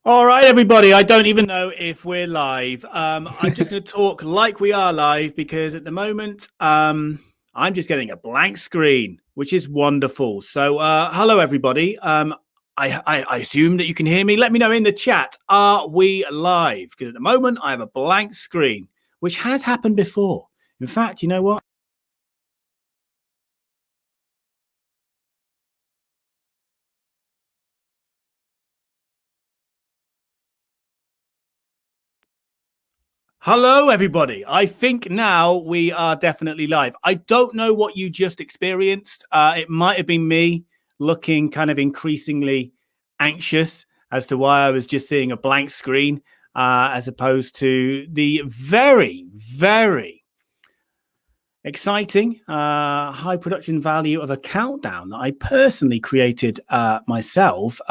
All right, everybody. I don't even know if we're live. I'm just going to talk like we are live because at the moment, I'm just getting a blank screen, which is wonderful. So, hello, everybody. I assume that you can hear me. Let me know in the chat. Are we live? Because at the moment, I have a blank screen, which has happened before. In fact, you know what? Hello, everybody. I think now we are definitely live. I don't know what you just experienced. It might have been me looking kind of increasingly anxious as to why I was just seeing a blank screen, as opposed to the very, very exciting high production value of a countdown that I personally created myself.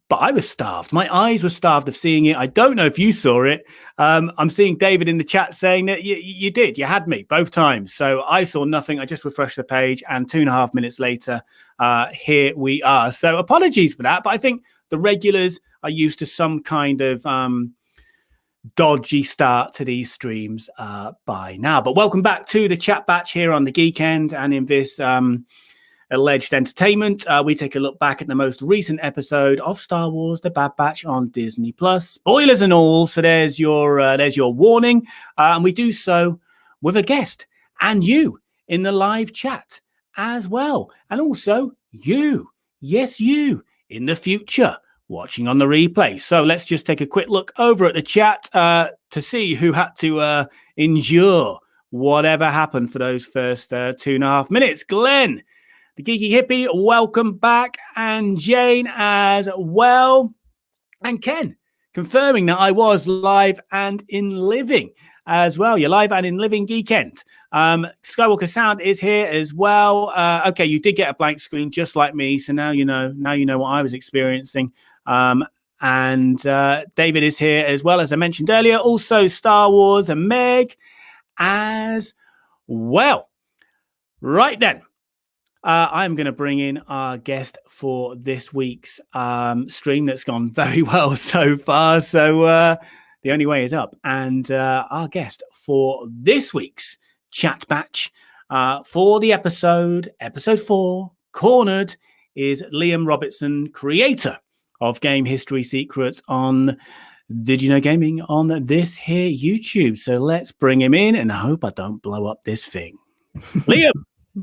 But I was starved. My eyes were starved of seeing it. I don't know if you saw it. I'm seeing David in the chat saying that you did. You had me both times. So I saw nothing. I just refreshed the page, and 2.5 minutes later, here we are. So apologies for that. But I think the regulars are used to some kind of dodgy start to these streams by now. But welcome back to the chat batch here on the Geeknd, and in this alleged entertainment, we take a look back at the most recent episode of Star Wars: The Bad Batch on Disney Plus. Spoilers and all, so there's your warning, and we do so with a guest and you in the live chat as well, and also you, yes, you in the future watching on the replay. So let's just take a quick look over at the chat to see who had to endure whatever happened for those first 2.5 minutes. Glenn, the Geeky Hippie, welcome back. And Jane as well. And Ken, confirming that I was live and in living as well. You're live and in living, Geeknd. Skywalker Sound is here as well. Okay, you did get a blank screen just like me. So now you know what I was experiencing. And David is here as well, as I mentioned earlier. Also Star Wars and Meg as well. Right then. I'm going to bring in our guest for this week's stream that's gone very well so far. So the only way is up. And our guest for this week's chat batch for the episode 4, Cornered, is Liam Robertson, creator of Game History Secrets on Did You Know Gaming on this here YouTube. So let's bring him in, and I hope I don't blow up this thing. Liam,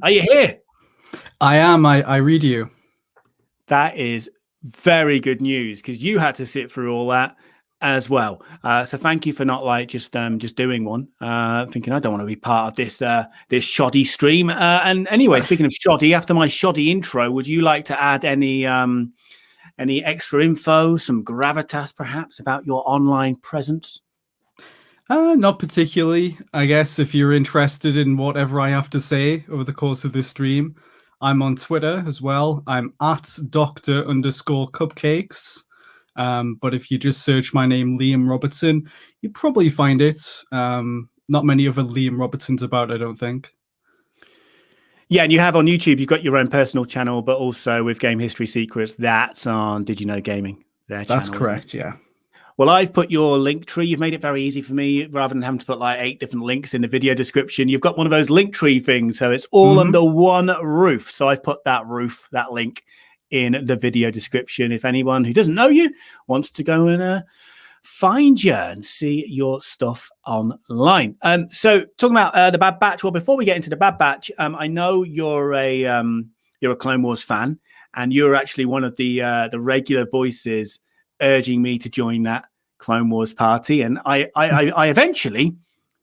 are you here? I am. I read you. That is very good news, because you had to sit through all that as well. So thank you for not just doing one. Thinking I don't want to be part of this this shoddy stream. And anyway, speaking of shoddy, after my shoddy intro, would you like to add any extra info, some gravitas perhaps about your online presence? Not particularly. I guess if you're interested in whatever I have to say over the course of this stream, I'm on Twitter as well. I'm at Dr_Cupcakes. But if you just search my name, Liam Robertson, you'd probably find it. Not many other Liam Robertsons about, I don't think. Yeah, and you have on YouTube, you've got your own personal channel, but also with Game History Secrets, that's on Did You Know Gaming? That's correct, yeah. Well, I've put your link tree. You've made it very easy for me. Rather than having to put like 8 different links in the video description, you've got one of those link tree things. So it's all under one roof. So I've put that link in the video description. If anyone who doesn't know you wants to go and find you and see your stuff online. So talking about the Bad Batch. Well, before we get into the Bad Batch, I know you're a Clone Wars fan, and you're actually one of the regular voices urging me to join that Clone Wars party. And I eventually,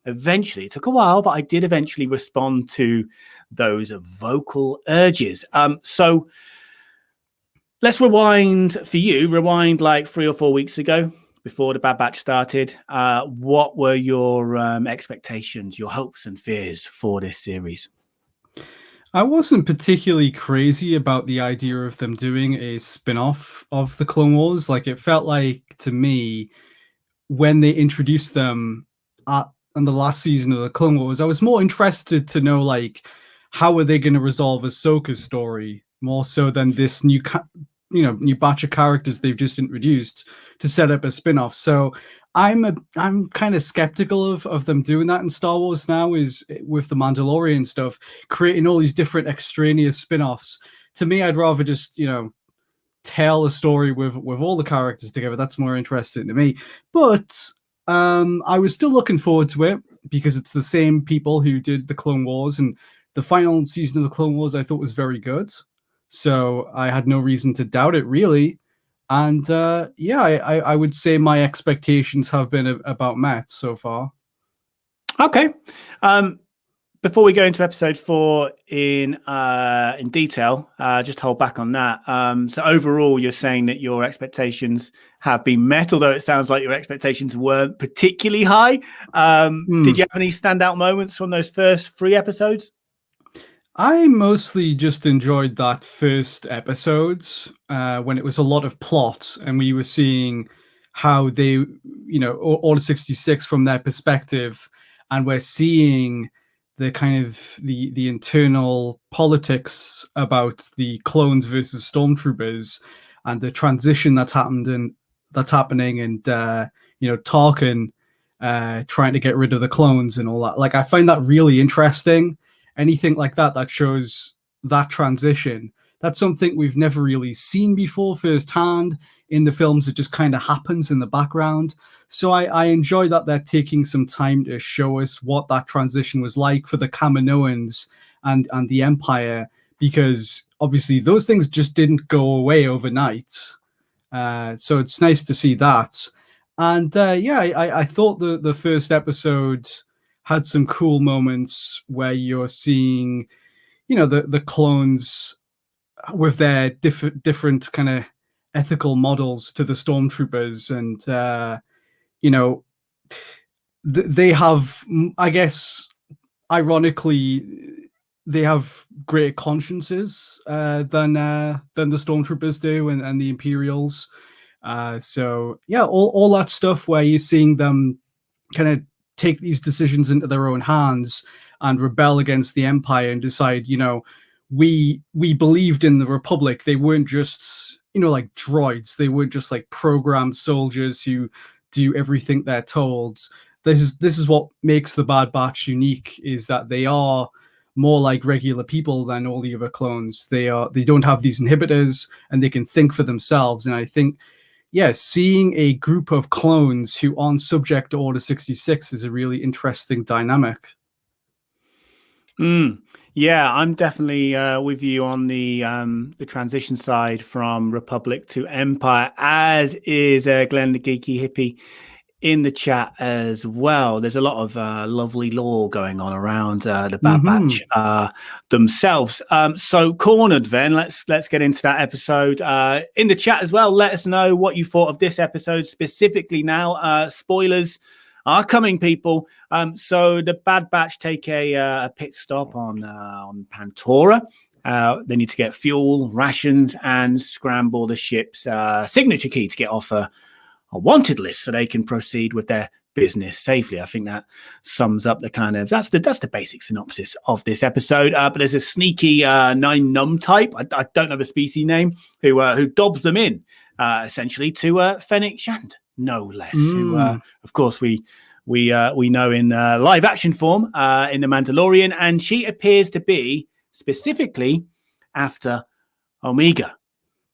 it took a while, but I did eventually respond to those vocal urges. So let's rewind like 3 or 4 weeks ago, before the Bad Batch started. What were your expectations, your hopes and fears for this series? I wasn't particularly crazy about the idea of them doing a spin-off of the Clone Wars. Like, it felt like, to me, when they introduced them in the last season of the Clone Wars, I was more interested to know, like, how are they going to resolve Ahsoka's story, more so than this new new batch of characters they've just introduced to set up a spin-off. So I'm kind of skeptical of them doing that in Star Wars now, is with the Mandalorian stuff, creating all these different extraneous spin-offs. To me, I'd rather just, tell a story with all the characters together. That's more interesting to me. But I was still looking forward to it because it's the same people who did the Clone Wars, and the final season of the Clone Wars I thought was very good. So I had no reason to doubt it, really. And I would say my expectations have been about met so far. Okay. Before we go into episode 4 in detail, just hold back on that. So overall, you're saying that your expectations have been met, although it sounds like your expectations weren't particularly high. Did you have any standout moments from those first 3 episodes? I mostly just enjoyed that first episodes when it was a lot of plot and we were seeing how they, Order 66 from their perspective, and we're seeing the kind of the internal politics about the clones versus stormtroopers and the transition that's happening, and Tarkin trying to get rid of the clones and all that. Like, I find that really interesting. Anything like that shows that transition. That's something we've never really seen before firsthand in the films. It just kind of happens in the background. So I enjoy that they're taking some time to show us what that transition was like for the Kaminoans and the Empire, because obviously those things just didn't go away overnight. So it's nice to see that. And I thought the first episode had some cool moments where you're seeing, the clones with their different kind of ethical models to the stormtroopers, and they have, I guess, ironically, they have greater consciences than the stormtroopers do, and the Imperials. So yeah, all that stuff where you're seeing them kind of take these decisions into their own hands and rebel against the Empire and decide, we believed in the Republic. They weren't just, like droids. They weren't just like programmed soldiers who do everything they're told. This is what makes the Bad Batch unique, is that they are more like regular people than all the other clones. They don't have these inhibitors, and they can think for themselves. And I think, seeing a group of clones who aren't subject to Order 66 is a really interesting dynamic. Yeah, I'm definitely with you on the transition side from Republic to Empire, as is Glenn the Geeky Hippie in the chat as well. There's a lot of lovely lore going on around the Bad Batch themselves. So cornered, then let's get into that episode. In the chat as well, let us know what you thought of this episode specifically. Now, spoilers are coming, people. So the Bad Batch take a pit stop on Pantora. They need to get fuel, rations, and scramble the ship's signature key to get off a wanted list so they can proceed with their business safely. I think that sums up the kind of that's the basic synopsis of this episode. But there's a sneaky 9-num type, I don't know the species name, who dobs them in essentially to Fennec Shand, no less. Who of course we know in live action form in The Mandalorian, and she appears to be specifically after Omega.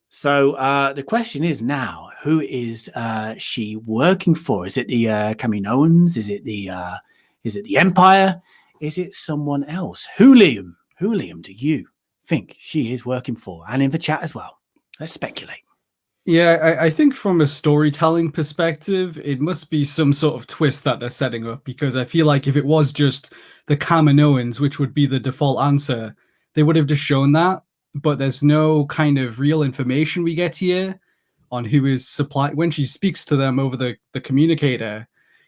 So the question is now, who is she working for? Is it the Kaminoans? Is it the Empire? Is it someone else? Who, Liam, do you think she is working for? And in the chat as well. Let's speculate. Yeah, I think from a storytelling perspective, it must be some sort of twist that they're setting up, because I feel like if it was just the Kaminoans, which would be the default answer, they would have just shown that. But there's no kind of real information we get here on who is supplying. When she speaks to them over the communicator,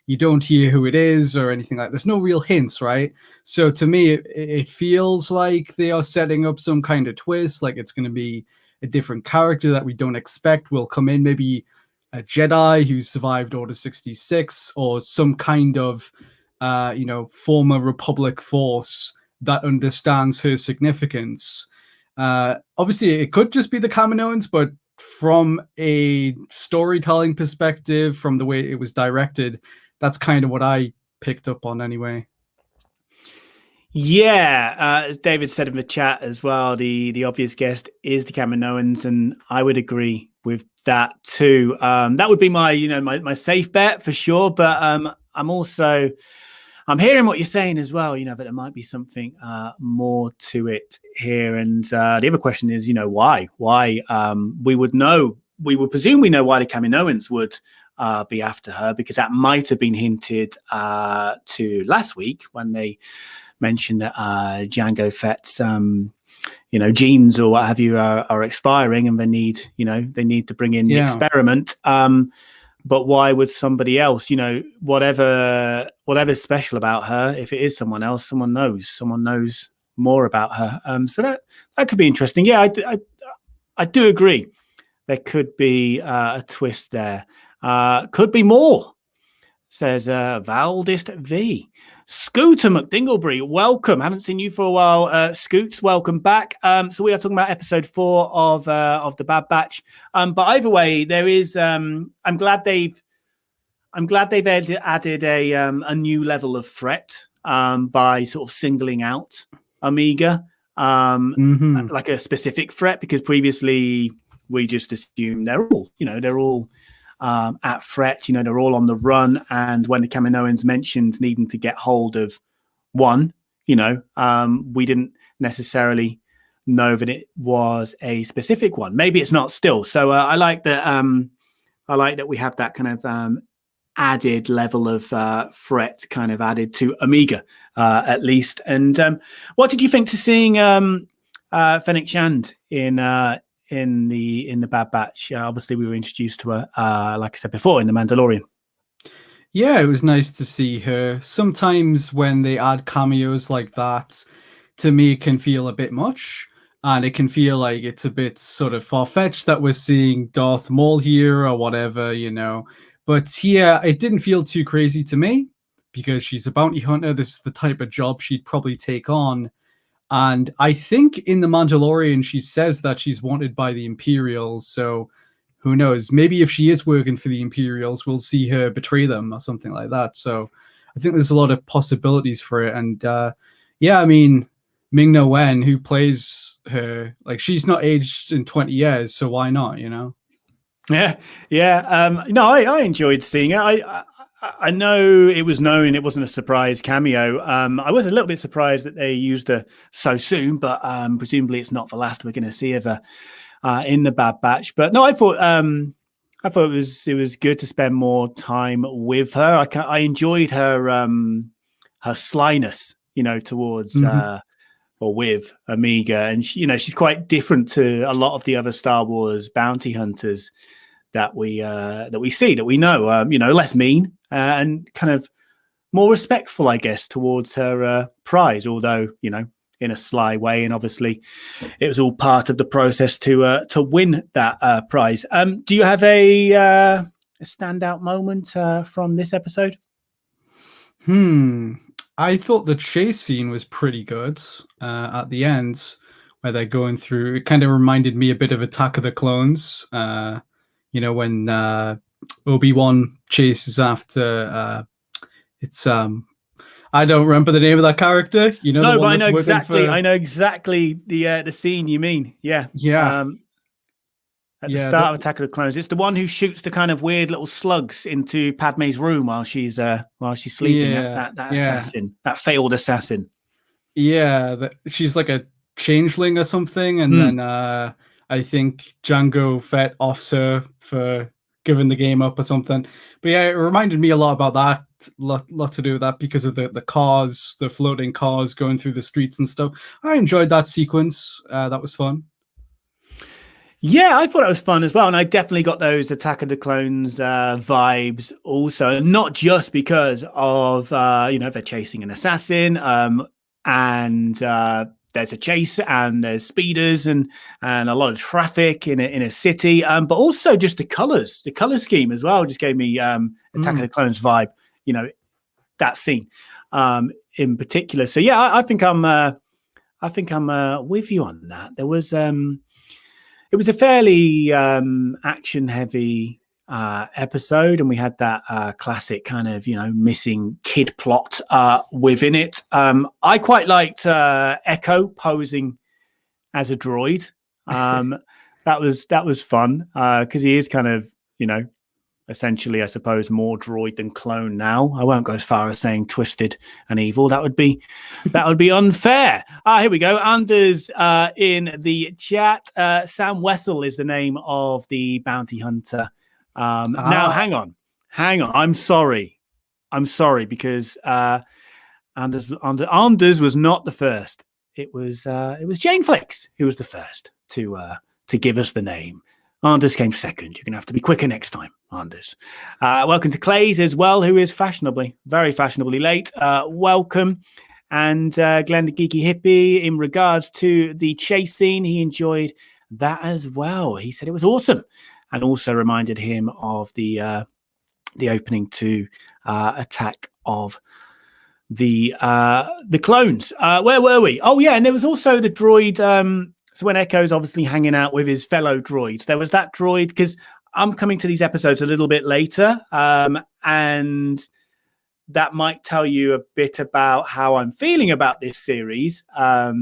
you don't hear who it is or anything like that. There's no real hints, right? So to me, it feels like they are setting up some kind of twist, like it's going to be a different character that we don't expect will come in, maybe a Jedi who survived Order 66, or some kind of, former Republic force that understands her significance. Obviously, it could just be the Kaminoans, but from a storytelling perspective, from the way it was directed, that's kind of what I picked up on anyway. Yeah, as David said in the chat as well, the obvious guest is the Cameron Owens, and I would agree with that too. That would be my my safe bet for sure. But I'm hearing what you're saying as well. That there might be something more to it here. And the other question is, why? Why? We would presume we know why the Cameron Owens would be after her, because that might have been hinted to last week when they mentioned that Jango Fett's genes or what have you are expiring, and they need to bring in the experiment. But why would somebody else? Whatever's special about her, if it is someone else, someone knows more about her. So that could be interesting. Yeah, I do agree. There could be a twist there. Could be more, says Valdist V. Scooter McDinglebury, welcome. Haven't seen you for a while. Scoots, welcome back. So we are talking about episode 4 of the Bad Batch. But either way, there is. I'm glad they've added a new level of threat by sort of singling out Omega, like a specific threat, because previously we just assumed they're all at threat. They're all on the run. And when the Cameron Owens mentioned needing to get hold of one, we didn't necessarily know that it was a specific one. Maybe it's not still. So I like that. I like that we have that kind of added level of threat kind of added to Omega, at least. And what did you think to seeing Fennec Shand in the Bad Batch? Obviously, we were introduced to her, like I said before, in The Mandalorian. Yeah, it was nice to see her. Sometimes when they add cameos like that, to me, it can feel a bit much. And it can feel like it's a bit sort of far-fetched that we're seeing Darth Maul here or whatever, But yeah, it didn't feel too crazy to me, because she's a bounty hunter. This is the type of job she'd probably take on. And I think in The Mandalorian, she says that she's wanted by the Imperials. So who knows? Maybe if she is working for the Imperials, we'll see her betray them or something like that. So I think there's a lot of possibilities for it. And yeah, I mean, Ming-Na Wen, who plays her, like, she's not aged in 20 years. So why not, Yeah. No, I enjoyed seeing it. I know it was known, it wasn't a surprise cameo. I was a little bit surprised that they used her so soon, but presumably it's not the last we're going to see of her in the Bad Batch. But no, I thought it was good to spend more time with her. I enjoyed her slyness, towards or with Omega, and she's quite different to a lot of the other Star Wars bounty hunters that we see, that we know. Less mean and kind of more respectful, I guess, towards her prize. Although in a sly way, and obviously it was all part of the process to win that prize. Do you have a standout moment from this episode? I thought the chase scene was pretty good at the end, where they're going through. It kind of reminded me a bit of Attack of the Clones. When Obi-Wan chases after it's I don't remember the name of that character. No, but I know exactly. I know exactly the scene you mean. Yeah. At the start of Attack of the Clones, it's the one who shoots the kind of weird little slugs into Padme's room while she's sleeping. That assassin, that failed assassin. Yeah, she's like a changeling or something, and then I think Jango Fett offs her for giving the game up or something. But yeah, it reminded me a lot about that. Lot to do with that because of the cars, the floating cars going through the streets and stuff. I enjoyed that sequence. That was fun. Yeah, I thought it was fun as well. And I definitely got those Attack of the Clones vibes also, not just because of, they're chasing an assassin and there's a chase and there's speeders and a lot of traffic in a city, but also just the color scheme as well just gave me Attack of the Clones vibe, that scene in particular. So yeah, I think I'm with you on that. There was was a fairly action heavy episode, and we had that classic kind of missing kid plot within it. I quite liked Echo posing as a droid. That was fun because he is kind of essentially, I suppose, more droid than clone now. I won't go as far as saying twisted and evil. That would be unfair. Here we go. Anders in the chat. Sam Wessel is the name of the bounty hunter. Now, hang on. I'm sorry because Anders was not the first. It was Jane Flicks who was the first to give us the name. Anders came second. You're going to have to be quicker next time, Anders. Welcome to Clays as well, who is very fashionably late. Welcome. And Glenn the Geeky Hippie, in regards to the chase scene, he enjoyed that as well. He said it was awesome, and also reminded him of the opening to Attack of the Clones. Where were we? Oh, yeah, and there was also the droid... So when Echo's obviously hanging out with his fellow droids, there was that droid, because I'm coming to these episodes a little bit later, and that might tell you a bit about how I'm feeling about this series. But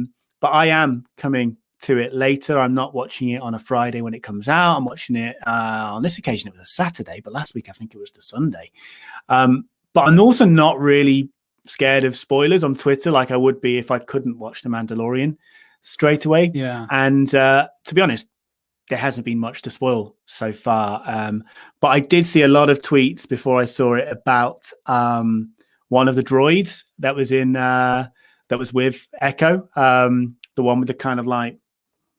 I am coming to it later. I'm not watching it on a Friday when it comes out. I'm watching it on this occasion. It was a Saturday, but last week I think it was the Sunday. But I'm also not really scared of spoilers on Twitter like I would be if I couldn't watch The Mandalorian straight away. Yeah. And to be honest, there hasn't been much to spoil so far. But I did see a lot of tweets before I saw it about one of the droids that was with Echo, the one with the kind of like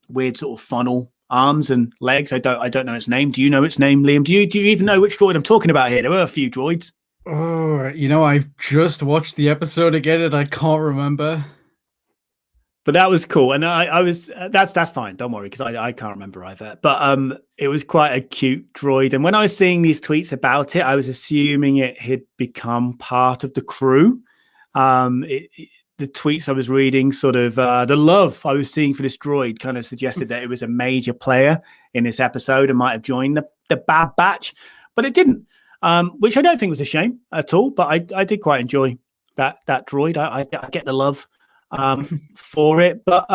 weird sort of funnel arms and legs. I don't know its name. Do you know its name, Liam? Do you even know which droid I'm talking about here? There were a few droids. Oh, I've just watched the episode again and I can't remember. But that was cool, and I was that's fine. Don't worry, because I can't remember either. But it was quite a cute droid, and when I was seeing these tweets about it, I was assuming it had become part of the crew. The tweets I was reading, sort of the love I was seeing for this droid, kind of suggested that it was a major player in this episode and might have joined the Bad Batch, but it didn't, which I don't think was a shame at all. But I did quite enjoy that droid. I get the love for it, but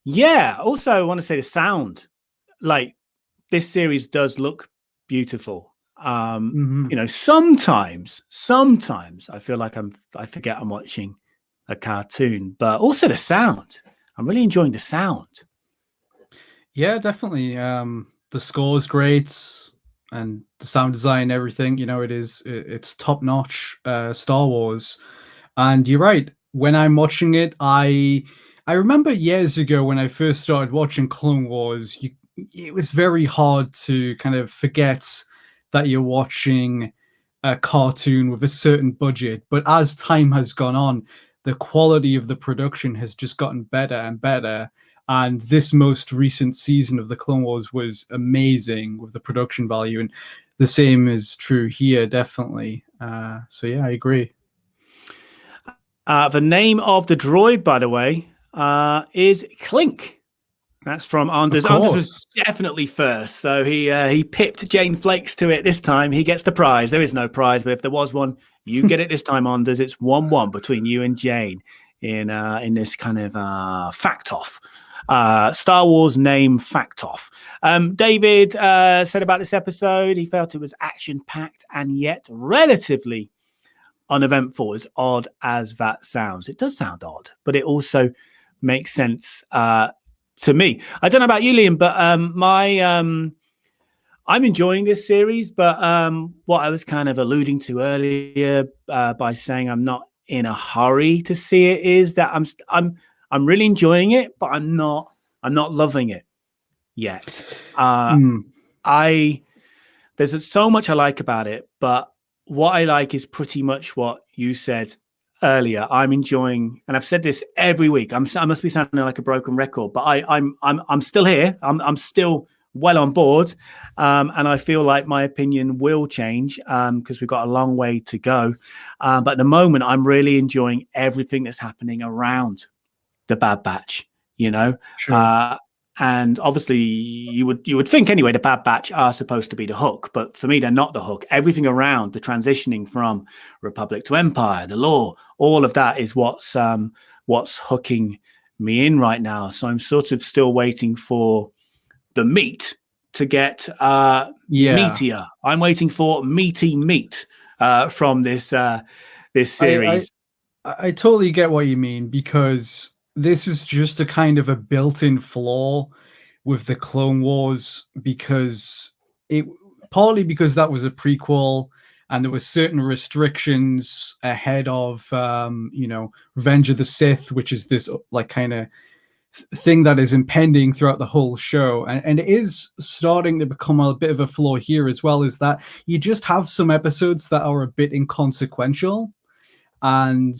yeah, also I want to say the sound, like, this series does look beautiful. Sometimes I feel like I forget I'm watching a cartoon, but also the sound, I'm really enjoying the sound. Yeah, definitely. The score is great, and the sound design, everything, it's top notch Star Wars. And you're right, when I'm watching it, I remember years ago when I first started watching Clone Wars, it was very hard to kind of forget that you're watching a cartoon with a certain budget. But as time has gone on, the quality of the production has just gotten better and better. And this most recent season of the Clone Wars was amazing with the production value. And the same is true here, definitely. So yeah, I agree. The name of the droid, by the way, is Clink. That's from Anders. Anders was definitely first, so he pipped Jane Flakes to it this time. He gets the prize. There is no prize, but if there was one, you get it this time, Anders. It's 1-1 between you and Jane in this kind of fact-off. Star Wars name fact-off. David said about this episode, he felt it was action-packed and yet relatively uneventful, as odd as that sounds. It does sound odd, but it also makes sense to me. I don't know about you, Liam, but I'm enjoying this series. But what I was kind of alluding to earlier by saying I'm not in a hurry to see it is that I'm really enjoying it, but I'm not loving it yet. There's so much I like about it, but what I like is pretty much what you said earlier. I'm enjoying, and I've said this every week. I must be sounding like a broken record, but I'm still here. I'm still well on board, and I feel like my opinion will change because we've got a long way to go. But at the moment, I'm really enjoying everything that's happening around the Bad Batch. Sure. and obviously you would think anyway the Bad Batch are supposed to be the hook, but for me they're not the hook. Everything around the transitioning from Republic to Empire, the lore, all of that is what's hooking me in right now. So I'm sort of still waiting for the meat to get meatier. I'm waiting for meaty meat from this series. I totally get what you mean, because this is just a kind of a built-in flaw with the Clone Wars, because partly because that was a prequel and there were certain restrictions ahead of Revenge of the Sith, which is this like kind of thing that is impending throughout the whole show, and it is starting to become a bit of a flaw here as well, is that you just have some episodes that are a bit inconsequential, and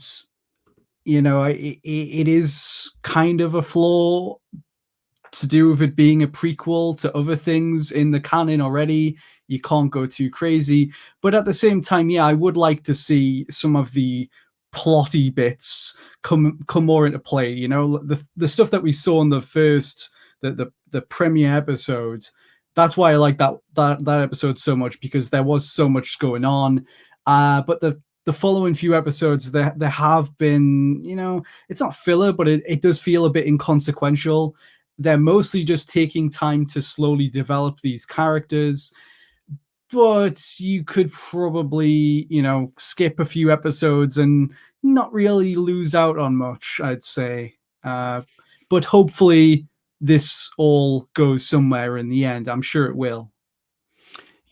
it is kind of a flaw to do with it being a prequel to other things in the canon already. You can't go too crazy, but at the same time, I would like to see some of the plotty bits come more into play. The stuff that we saw in the first the premiere episode. That's why I like that episode so much, because there was so much going on. But the following few episodes, there have been, it's not filler, but it does feel a bit inconsequential. They're mostly just taking time to slowly develop these characters, but you could probably, skip a few episodes and not really lose out on much, I'd say. But hopefully this all goes somewhere in the end. I'm sure it will.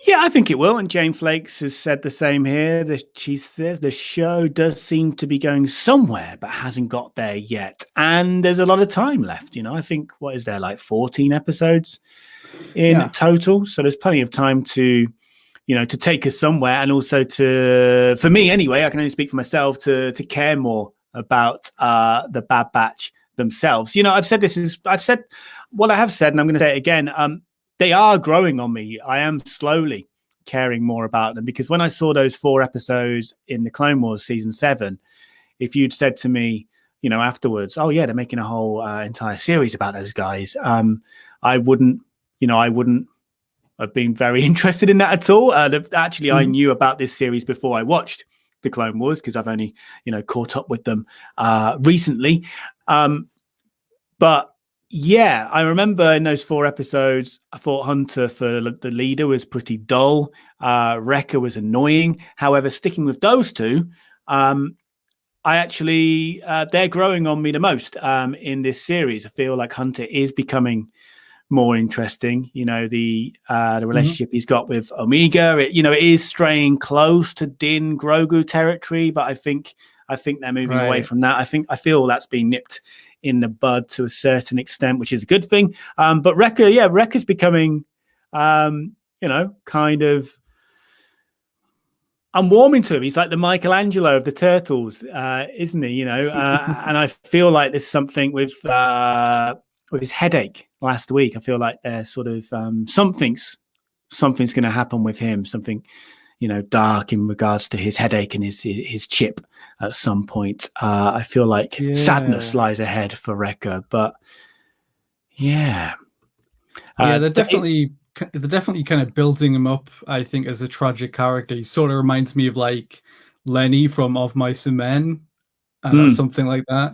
Yeah, I think it will. And Jane Flakes has said the same here. She says the show does seem to be going somewhere, but hasn't got there yet. And there's a lot of time left. I think, what is there, like 14 episodes in total? So there's plenty of time to take us somewhere. And also for me anyway, I can only speak for myself, to care more about the Bad Batch themselves. I've said what I have said, and I'm going to say it again. They are growing on me. I am slowly caring more about them, because when I saw those 4 episodes in the Clone Wars season 7, if you'd said to me, afterwards, oh yeah, they're making a whole entire series about those guys, I wouldn't have been very interested in that at all. Actually, I knew about this series before I watched the Clone Wars, because I've only caught up with them recently. But yeah, I remember in those 4 episodes, I thought Hunter for the leader was pretty dull. Wrecker was annoying. However, sticking with those 2, I actually, they're growing on me the most in this series. I feel like Hunter is becoming more interesting. The relationship he's got with Omega, it is straying close to Din Grogu territory, but I think they're moving away from that. I feel that's been nipped in the bud to a certain extent, which is a good thing. But Wrecker's becoming, kind of, I'm warming to him. He's like the Michelangelo of the Turtles, isn't he? And I feel like there's something with his headache last week. I feel like there's sort of something's going to happen with him. Something, dark in regards to his headache and his chip at some point. I feel like sadness lies ahead for Wrecker, but they're definitely kind of building him up, I think, as a tragic character. He sort of reminds me of like Lenny from Of Mice and Men, something like that,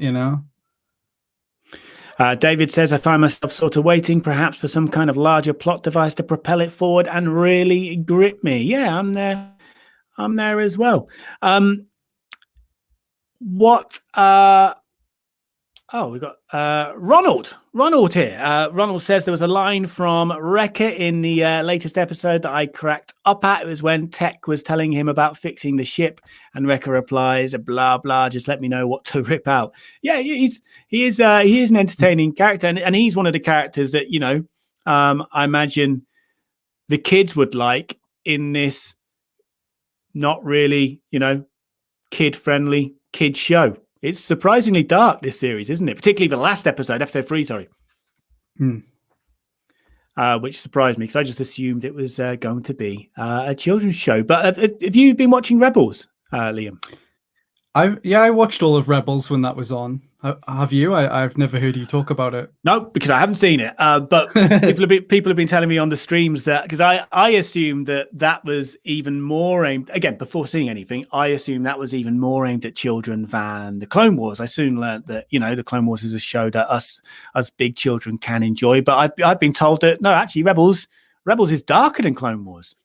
David says, I find myself sort of waiting perhaps for some kind of larger plot device to propel it forward and really grip me. Yeah, I'm there as well. We've got Ronald here. Ronald says there was a line from Wrecker in the latest episode that I cracked up at. It was when Tech was telling him about fixing the ship, and Wrecker replies, blah, blah, just let me know what to rip out. Yeah, he is an entertaining character, and he's one of the characters that, I imagine the kids would like in this not really, kid-friendly kid show. It's surprisingly dark, this series, isn't it? Particularly the last episode 3, sorry. Which surprised me, because I just assumed it was going to be a children's show. But have you been watching Rebels, Liam? I watched all of Rebels when that was on. Have you? I've never heard you talk about it. No, because I haven't seen it. But people have been telling me on the streams that, because I assumed that was even more aimed, again, before seeing anything, I assumed that was even more aimed at children than the Clone Wars. I soon learned that, the Clone Wars is a show that us big children can enjoy. But I've been told that no, actually, Rebels is darker than Clone Wars.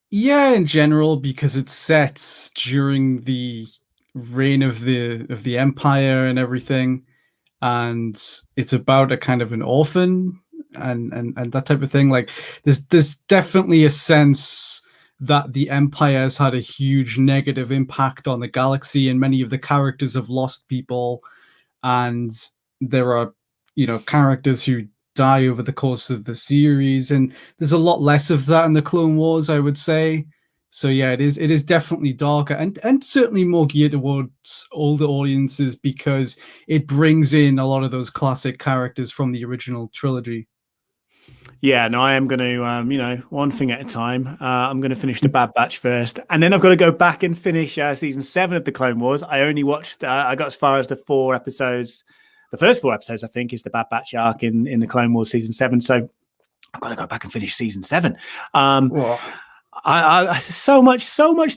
Yeah, in general, because it's set during the reign of the Empire and everything, and it's about a kind of an orphan and that type of thing. Like there's definitely a sense that the Empire has had a huge negative impact on the galaxy, and many of the characters have lost people, and there are characters who die over the course of the series, and there's a lot less of that in the Clone Wars, I would say. So yeah, it is definitely darker and certainly more geared towards older audiences, because it brings in a lot of those classic characters from the original trilogy. Yeah, no, I am going to, one thing at a time. I'm going to finish the Bad Batch first, and then I've got to go back and finish season 7 of the Clone Wars. I only watched, I got as far as the 4 episodes. The first 4 episodes, I think, is the Bad Batch arc in the Clone Wars season 7. So I've got to go back and finish season 7. I so much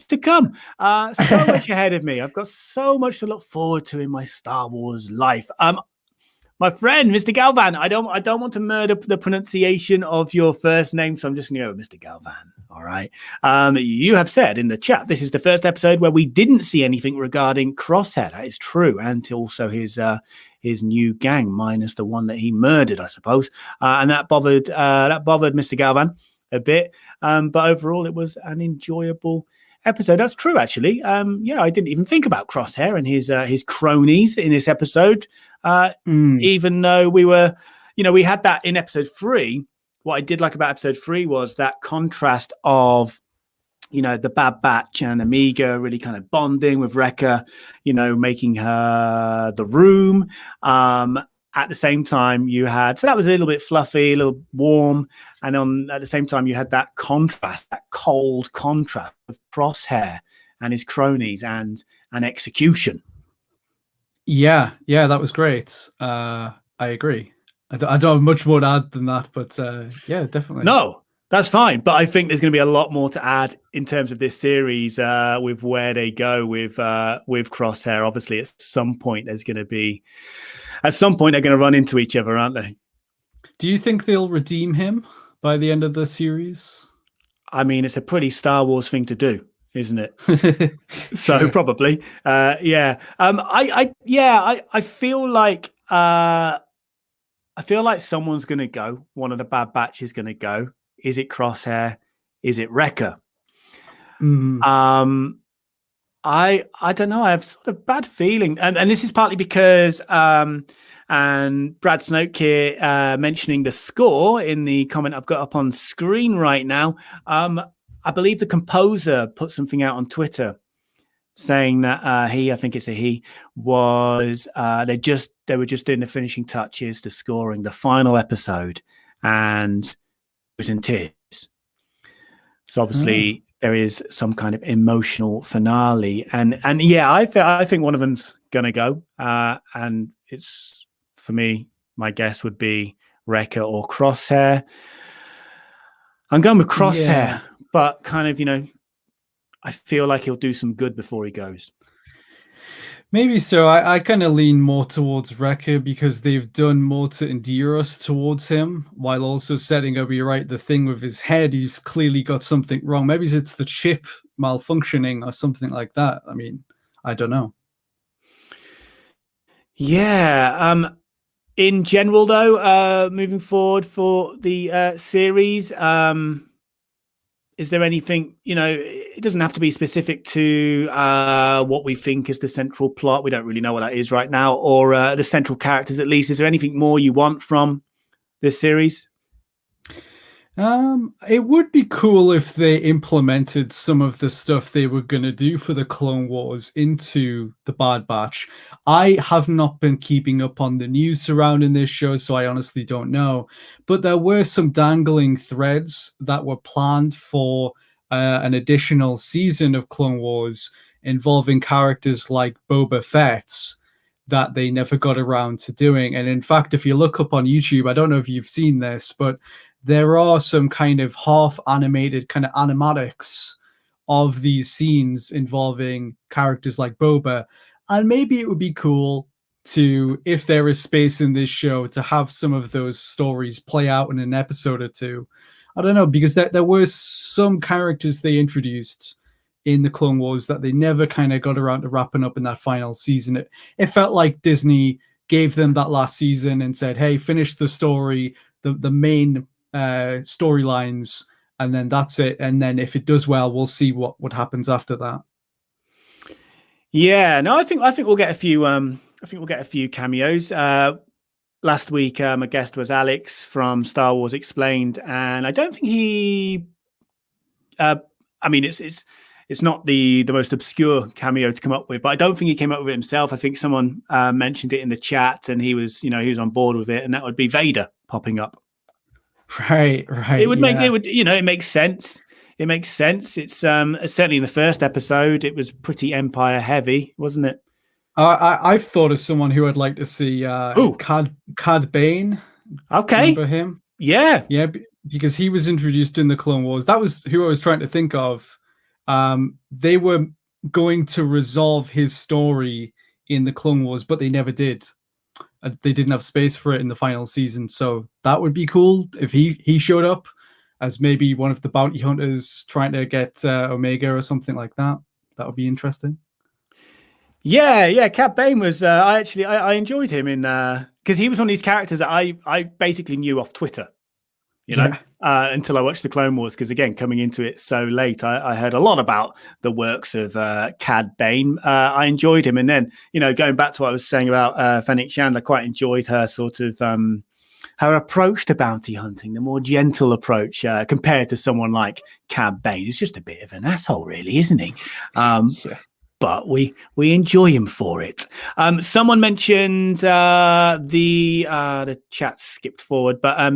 to come, so much ahead of me. I've got so much to look forward to in my Star Wars life. My friend, Mr. Galvan, I don't want to murder the pronunciation of your first name, so I'm just going to go with Mr. Galvan. All right. You have said in the chat, this is the first episode where we didn't see anything regarding Crosshair. That is true, and also his new gang, minus the one that he murdered, I suppose, and that bothered Mr. Galvan a bit. But overall, it was an enjoyable episode. That's true, actually. I didn't even think about Crosshair and his cronies in this episode. Even though we had that in episode 3. What I did like about episode 3 was that contrast of, the Bad Batch and Amiga really kind of bonding with Wrecker, making her the room. At the same time, so that was a little bit fluffy, a little warm. And at the same time, you had that contrast, that cold contrast of Crosshair and his cronies and execution. Yeah, that was great. I agree. I don't have much more to add than that, but yeah, definitely. No, that's fine. But I think there's going to be a lot more to add in terms of this series with where they go with Crosshair. Obviously, at some point they're going to run into each other, aren't they? Do you think they'll redeem him by the end of the series? I mean, it's a pretty Star Wars thing to do, isn't it? So sure. Probably, yeah. I feel like someone's going to go. One of the Bad Batch is going to go. Is it Crosshair? Is it Wrecker? I don't know. I have sort of bad feeling, and this is partly because and Brad Snoke here mentioning the score in the comment I've got up on screen right now. I believe the composer put something out on Twitter saying that I think it's a he, was they were just doing the finishing touches to scoring the final episode, and it was in tears. So obviously there is some kind of emotional finale, and yeah, I think one of them's gonna go, and it's, for me, my guess would be Wrecker or Crosshair. I'm going with Crosshair, but kind of, I feel like he'll do some good before he goes. Maybe so. I kind of lean more towards Wrecker because they've done more to endear us towards him, while also setting up, you're right, the thing with his head. He's clearly got something wrong. Maybe it's the chip malfunctioning or something like that. I mean, I don't know. Yeah. In general, though, moving forward for the series, is there anything, it doesn't have to be specific to what we think is the central plot. We don't really know what that is right now, or the central characters, at least. Is there anything more you want from this series? It would be cool if they implemented some of the stuff they were going to do for the Clone Wars into the Bad Batch. I have not been keeping up on the news surrounding this show, so I honestly don't know. But there were some dangling threads that were planned for an additional season of Clone Wars involving characters like Boba Fett that they never got around to doing. And in fact, if you look up on YouTube, I don't know if you've seen this, but there are some kind of half animated kind of animatics of these scenes involving characters like Boba. And maybe it would be cool to, if there is space in this show, to have some of those stories play out in an episode or two. I don't know, because there were some characters they introduced in the Clone Wars that they never kind of got around to wrapping up in that final season. It felt like Disney gave them that last season and said, hey, finish the story, the main storylines, and then that's it. And then if it does well, we'll see what happens after that. Yeah, no, I think we'll get a few. I think we'll get a few cameos. Last week, a guest was Alex from Star Wars Explained, and I don't think he. I mean, it's not the most obscure cameo to come up with, but I don't think he came up with it himself. I think someone mentioned it in the chat, and he was on board with it, and that would be Vader popping up. Right. It would make it would it makes sense. It makes sense. It's certainly in the first episode, it was pretty Empire heavy, wasn't it? I've thought of someone who I'd like to see. Cad Bane. Okay. Remember him? Yeah. Yeah, because he was introduced in the Clone Wars. That was who I was trying to think of. They were going to resolve his story in the Clone Wars, but they never did. They didn't have space for it in the final season. So that would be cool if he showed up as maybe one of the bounty hunters trying to get Omega or something like that. That would be interesting. Yeah. Cad Bane was. I enjoyed him in because he was one of these characters that I basically knew off Twitter. Until I watched the Clone Wars, because again, coming into it so late, I heard a lot about the works of Cad Bane. I enjoyed him, and then going back to what I was saying about Fennec Shand, I quite enjoyed her sort of her approach to bounty hunting, the more gentle approach compared to someone like Cad Bane. He's just a bit of an asshole, really, isn't he? But we enjoy him for it. Someone mentioned the chat skipped forward, but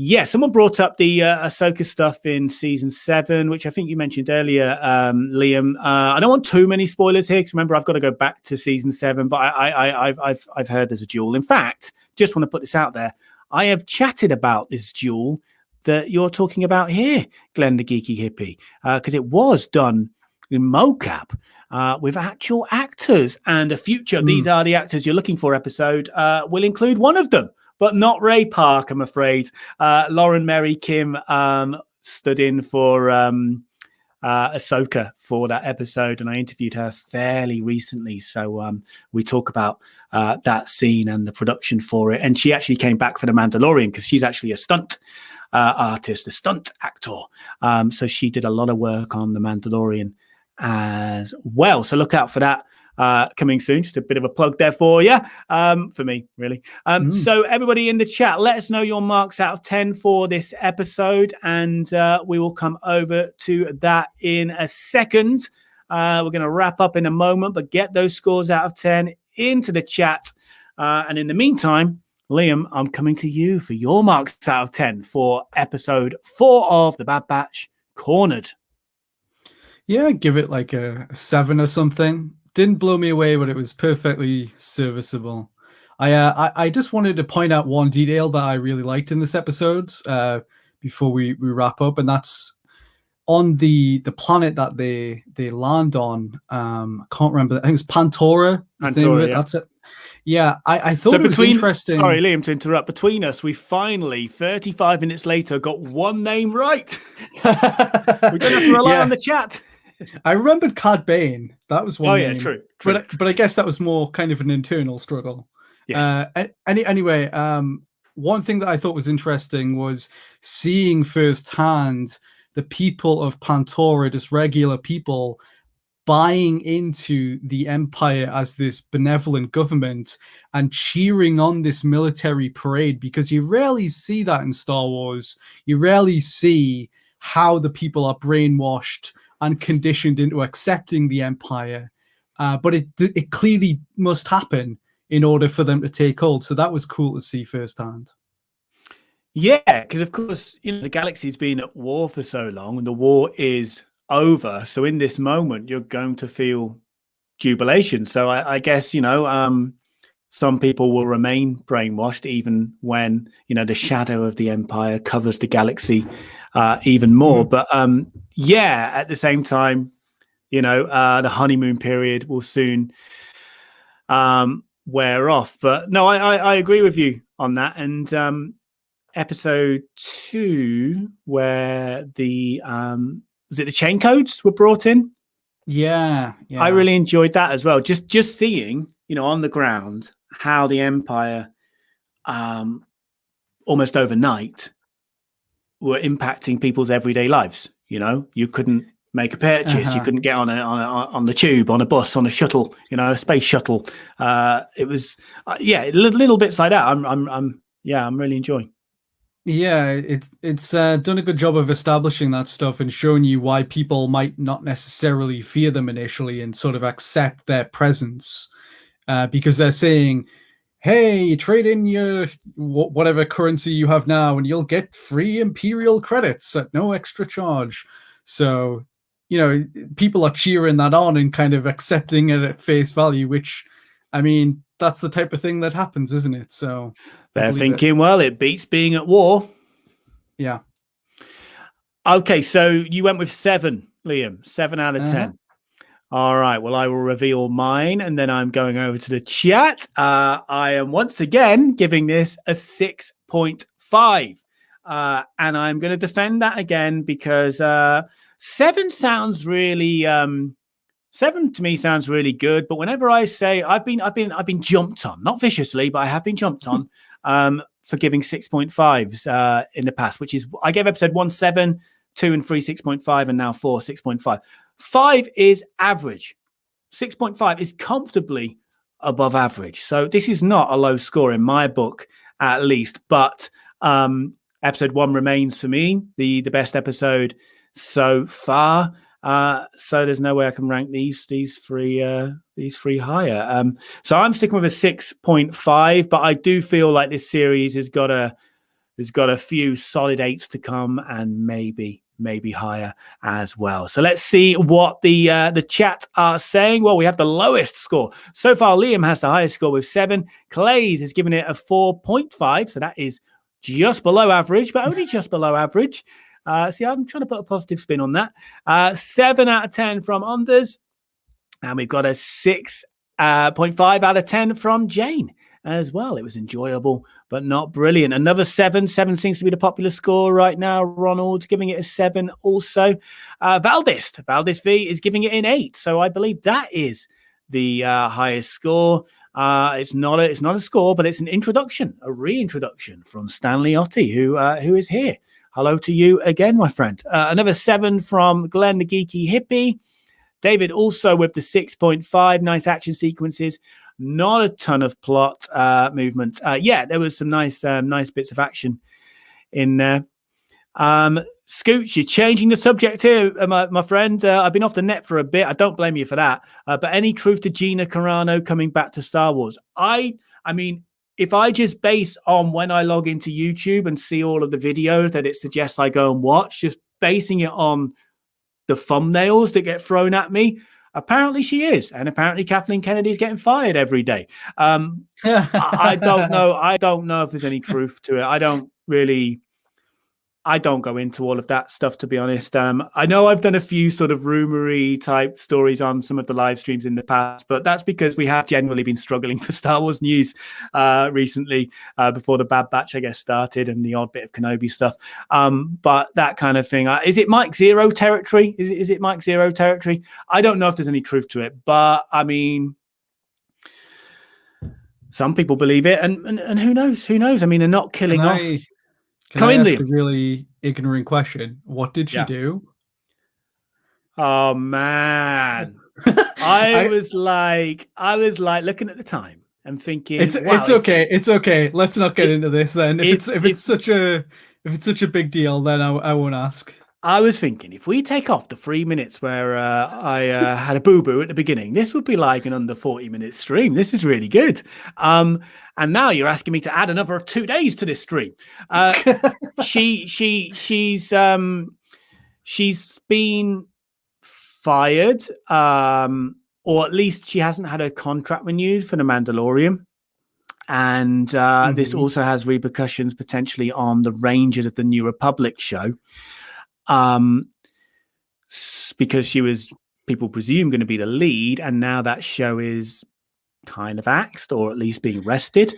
yeah, someone brought up the Ahsoka stuff in season 7, which I think you mentioned earlier, Liam. I don't want too many spoilers here, because remember, I've got to go back to season 7, but I've heard there's a duel. In fact, just want to put this out there. I have chatted about this duel that you're talking about here, Glenn the Geeky Hippie, because it was done in mocap with actual actors, and a future These Are the Actors You're Looking For episode will include one of them. But not Ray Park, I'm afraid. Lauren Mary Kim stood in for Ahsoka for that episode, and I interviewed her fairly recently. So we talk about that scene and the production for it. And she actually came back for The Mandalorian, because she's actually a stunt artist, a stunt actor. So she did a lot of work on The Mandalorian as well. So look out for that. Coming soon. Just a bit of a plug there for you, for me, really. So everybody in the chat, let us know your marks out of 10 for this episode, and we will come over to that in a second. We're going to wrap up in a moment, but get those scores out of 10 into the chat. And in the meantime, Liam, I'm coming to you for your marks out of 10 for episode 4 of The Bad Batch, Cornered. Yeah, give it like a 7 or something. Didn't blow me away, but it was perfectly serviceable. I just wanted to point out one detail that I really liked in this episode before we wrap up, and that's on the planet that they land on. I can't remember. I think it's Pantora. Pantora, yeah. That's it. Yeah, I thought it was interesting. Sorry, Liam, to interrupt. Between us, we finally, 35 minutes later, got one name right. We don't have to rely on the chat. I remembered Cad Bane. That was one. Oh yeah, name. true. But I guess that was more kind of an internal struggle. Yes. Anyway, one thing that I thought was interesting was seeing firsthand the people of Pantora, just regular people, buying into the Empire as this benevolent government and cheering on this military parade, because you rarely see that in Star Wars. You rarely see how the people are brainwashed and conditioned into accepting the Empire, but it clearly must happen in order for them to take hold. So that was cool to see firsthand. Yeah, because of course, the galaxy's been at war for so long, and the war is over. So in this moment, you're going to feel jubilation. So I guess, some people will remain brainwashed even when, the shadow of the empire covers the galaxy even more. But at the same time, the honeymoon period will soon wear off. But no, I agree with you on that. And episode 2, where the was it the chain codes were brought in? Yeah. I really enjoyed that as well. Just seeing, on the ground how the empire almost overnight were impacting people's everyday lives. You couldn't make a purchase, you couldn't get on the tube, on a bus, on a shuttle, a space shuttle. It was little bits like that. I'm really enjoying. Yeah, it's done a good job of establishing that stuff and showing you why people might not necessarily fear them initially and sort of accept their presence, because they're saying, hey, trade in your whatever currency you have now and you'll get free Imperial credits at no extra charge. So, people are cheering that on and kind of accepting it at face value, which, I mean, that's the type of thing that happens, isn't it? So they're thinking, well, it beats being at war. Yeah. Okay, so you went with 7, Liam. 7 out of 10. All right, well, I will reveal mine, and then I'm going over to the chat. I am once again giving this a 6.5. And I'm going to defend that again because 7 sounds really... 7 to me sounds really good, but whenever I say I've been jumped on, not viciously, but I have been jumped on for giving 6.5s in the past, which is I gave episode 1 7, 2 and 3 6.5, and now 4 6.5. 5 is average. 6.5 is comfortably above average. So this is not a low score in my book, at least. But episode 1 remains for me the best episode so far. So there's no way I can rank these three higher. So I'm sticking with a 6.5, but I do feel like this series has got a few solid 8s to come, and maybe higher as well. So let's see what the chat are saying. Well, we have the lowest score so far. Liam has the highest score with 7. Clays has given it a 4.5, so that is just below average, but only just below average. See, I'm trying to put a positive spin on that. 7 out of 10 from Anders. And we've got a 6.5 out of 10 from Jane as well. It was enjoyable, but not brilliant. Another 7. 7 seems to be the popular score right now. Ronald's giving it a 7 also. Valdis V is giving it an 8. So I believe that is the highest score. It's not a score, but it's an introduction, a reintroduction from Stanley Otti, who is here. Hello to you again, my friend. Another 7 from Glenn, the Geeky Hippie. David also with the 6.5. Nice action sequences. Not a ton of plot movement. There was some nice bits of action in there. Scooch, you're changing the subject here, my friend. I've been off the net for a bit. I don't blame you for that. But any truth to Gina Carano coming back to Star Wars? I mean, if I just base on when I log into YouTube and see all of the videos that it suggests I go and watch, just basing it on the thumbnails that get thrown at me, apparently she is. And apparently Kathleen Kennedy is getting fired every day. I don't know. I don't know if there's any truth to it. I don't go into all of that stuff, to be honest. I know I've done a few sort of rumory type stories on some of the live streams in the past, but that's because we have generally been struggling for Star Wars news recently before the Bad Batch, I guess, started and the odd bit of Kenobi stuff. But that kind of thing. Is it Mike Zero territory? Is it Mike Zero territory? I don't know if there's any truth to it, but I mean, some people believe it, and who knows? Who knows? I mean, they're not killing off. Can I ask a really ignorant question? What did she do? Oh man, I was like looking at the time and thinking, it's okay. Let's not get into this then. If it's such a big deal, then I won't ask. I was thinking, if we take off the 3 minutes where I had a boo-boo at the beginning, this would be like an under 40-minute stream. This is really good. And now you're asking me to add another 2 days to this stream. She's been fired, or at least she hasn't had her contract renewed for The Mandalorian. And this also has repercussions potentially on the Rangers of the New Republic show. Because she was, people presume, going to be the lead, and now that show is kind of axed, or at least being rested.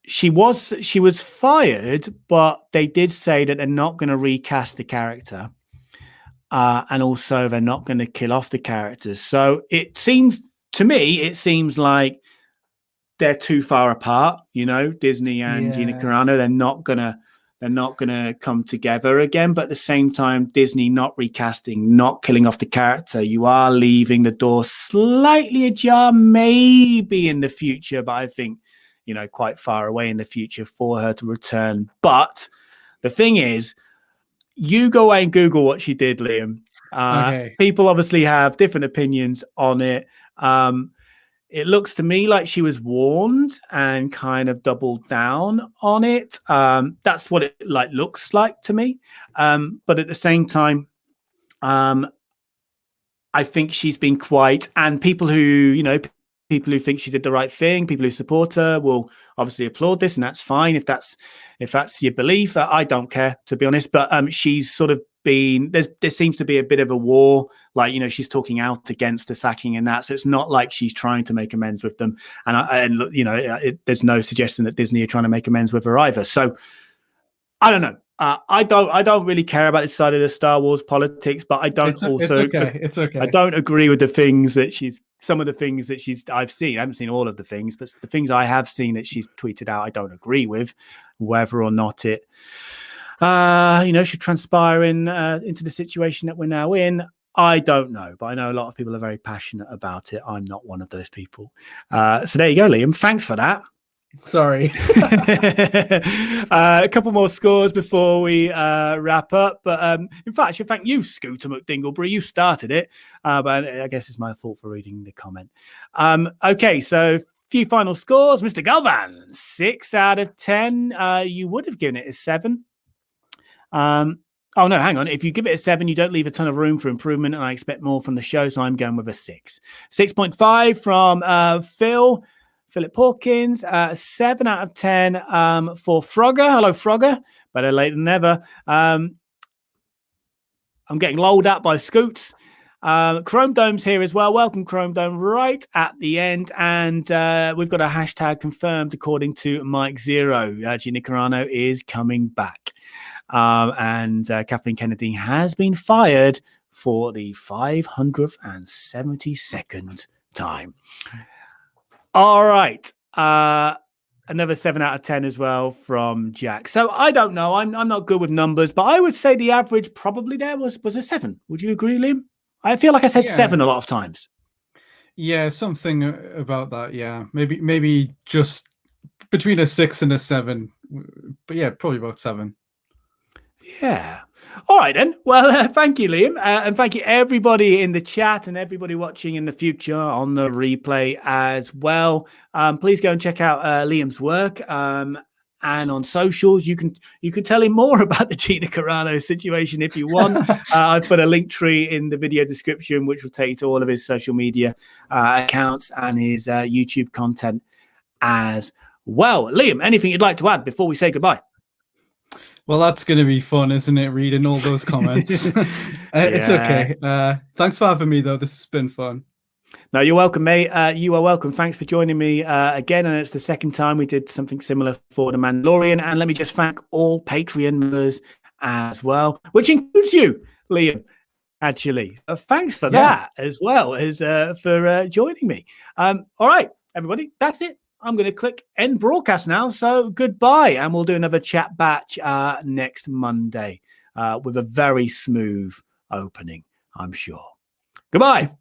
She was fired, but they did say that they're not going to recast the character. And also they're not going to kill off the characters. So it seems like they're too far apart, Disney and Gina Carano. They're not gonna come together again. But at the same time, Disney not recasting, not killing off the character, you are leaving the door slightly ajar, maybe in the future, but I think, quite far away in the future for her to return. But the thing is, you go away and Google what she did, Liam. People obviously have different opinions on it. It looks to me like she was warned and kind of doubled down on it. That's what it looks like to me. But at the same time, I think she's been quite, and people who think she did the right thing, people who support her will obviously applaud this, and that's fine if that's your belief. I don't care, to be honest. But she's sort of been, there seems to be a bit of a war, she's talking out against the sacking and that. So it's not like she's trying to make amends with them, and there's no suggestion that Disney are trying to make amends with her either. So I don't know. I don't really care about this side of the Star Wars politics, but I don't It's okay. I don't agree with the things that some of the things that I've seen. I haven't seen all of the things, but the things I have seen that she's tweeted out, I don't agree with, whether or not it, should transpire into the situation that we're now in. I don't know, but I know a lot of people are very passionate about it. I'm not one of those people. So there you go, Liam. Thanks for that. Sorry. A couple more scores before we wrap up. But in fact, I should thank you, Scooter McDinglebury. You started it, but I guess it's my fault for reading the comment. Okay, so few final scores. Mr. Galvan, 6 out of 10. You would have given it a 7. Oh, no, hang on. If you give it a 7, you don't leave a ton of room for improvement, and I expect more from the show, so I'm going with a 6. 6.5 from Philip Hawkins, 7 out of 10 for Frogger. Hello, Frogger. Better late than never. I'm getting lolled at by Scoots. Chrome Dome's here as well. Welcome, Chrome Dome, right at the end. And we've got a hashtag confirmed according to Mike Zero. Gina Carano is coming back. And Kathleen Kennedy has been fired for the 572nd time. All right. Another 7 out of 10 as well from Jack. So I don't know. I'm not good with numbers, but I would say the average probably there was a 7. Would you agree, Liam? I feel like I said 7 a lot of times. Yeah, something about that. Yeah, maybe just between a 6 and a 7. But yeah, probably about 7. Yeah. All right, then. Well, thank you, Liam. And thank you, everybody in the chat and everybody watching in the future on the replay as well. Please go and check out Liam's work. And on socials, you can tell him more about the Gina Carano situation if you want. I've put a link tree in the video description, which will take you to all of his social media accounts and his YouTube content as well. Liam, anything you'd like to add before we say goodbye? Well, that's going to be fun, isn't it? Reading all those comments. It's okay. Thanks for having me, though. This has been fun. No, you're welcome, mate. You are welcome. Thanks for joining me again. And it's the second time we did something similar for The Mandalorian. And let me just thank all Patreon members as well, which includes you, Liam, actually. Thanks for that as well as for joining me. All right, everybody, that's it. I'm going to click end broadcast now. So goodbye. And we'll do another chat batch next Monday with a very smooth opening, I'm sure. Goodbye.